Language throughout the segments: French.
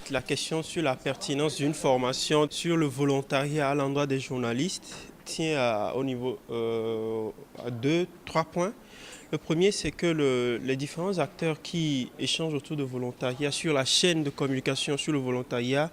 la question sur la pertinence d'une formation sur le volontariat à l'endroit des journalistes tient au niveau à trois points. Le premier, c'est que les différents acteurs qui échangent autour de volontariat sur la chaîne de communication sur le volontariat,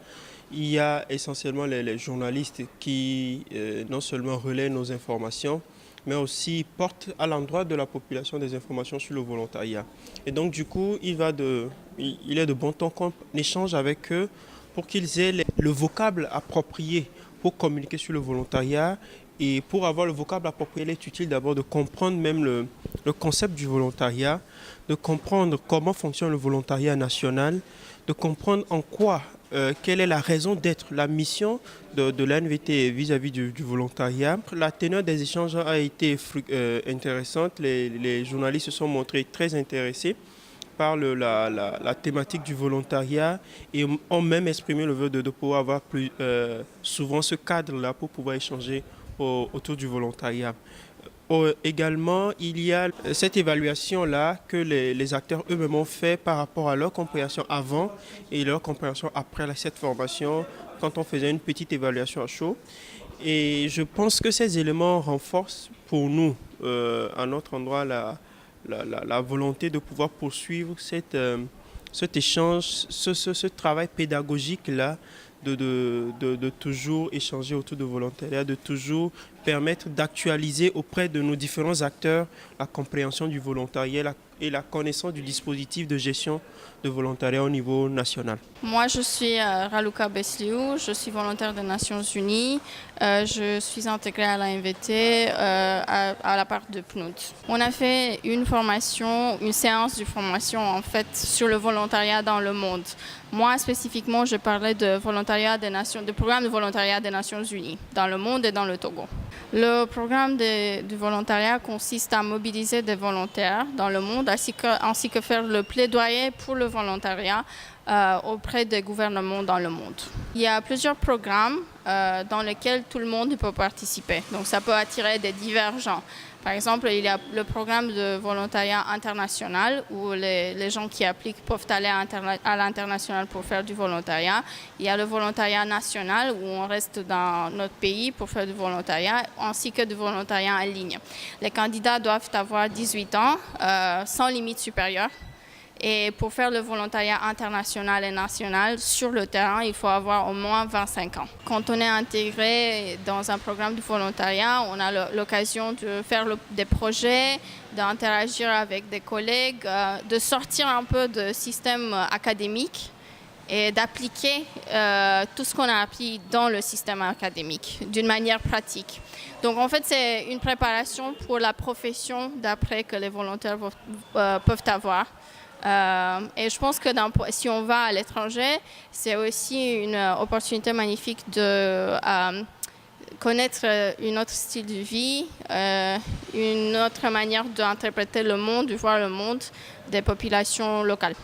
il y a essentiellement les journalistes qui non seulement relaient nos informations, mais aussi portent à l'endroit de la population des informations sur le volontariat. Et donc du coup, il est de bon ton qu'on échange avec eux pour qu'ils aient le vocable approprié pour communiquer sur le volontariat. Et pour avoir le vocable approprié, il est utile d'abord de comprendre même le concept du volontariat, de comprendre comment fonctionne le volontariat national, de comprendre en quoi, quelle est la raison d'être, la mission de l'ANVT vis-à-vis du volontariat. La teneur des échanges a été intéressante. Les journalistes se sont montrés très intéressés par la thématique du volontariat et ont même exprimé le vœu de pouvoir avoir plus souvent ce cadre-là pour pouvoir échanger autour du volontariat. Également, il y a cette évaluation-là que les acteurs eux-mêmes ont fait par rapport à leur compréhension avant et leur compréhension après cette formation, quand on faisait une petite évaluation à chaud. Et je pense que ces éléments renforcent pour nous, à notre endroit, la volonté de pouvoir poursuivre cet échange, ce travail pédagogique-là, de toujours échanger autour de volontariat, de toujours permettre d'actualiser auprès de nos différents acteurs la compréhension du volontariat et la connaissance du dispositif de gestion de volontariat au niveau national. Moi, je suis Raluca Besliou, je suis volontaire des Nations Unies. Je suis intégrée à l'ANVT à la part de PNUD. On a fait une séance de formation en fait sur le volontariat dans le monde. Moi, spécifiquement, je parlais de programme de volontariat des Nations Unies dans le monde et dans le Togo. Le programme du volontariat consiste à mobiliser des volontaires dans le monde ainsi que faire le plaidoyer pour le volontariat auprès des gouvernements dans le monde. Il y a plusieurs programmes dans lesquels tout le monde peut participer. Donc ça peut attirer des divers gens. Par exemple, il y a le programme de volontariat international où les gens qui appliquent peuvent aller à l'international pour faire du volontariat. Il y a le volontariat national où on reste dans notre pays pour faire du volontariat, ainsi que du volontariat en ligne. Les candidats doivent avoir 18 ans, sans limite supérieure. Et pour faire le volontariat international et national sur le terrain, il faut avoir au moins 25 ans. Quand on est intégré dans un programme de volontariat, on a l'occasion de faire des projets, d'interagir avec des collègues, de sortir un peu du système académique et d'appliquer tout ce qu'on a appris dans le système académique d'une manière pratique. Donc en fait, c'est une préparation pour la profession d'après que les volontaires peuvent avoir. Et je pense que si on va à l'étranger, c'est aussi une opportunité magnifique de connaître un autre style de vie, une autre manière d'interpréter le monde, de voir le monde des populations locales.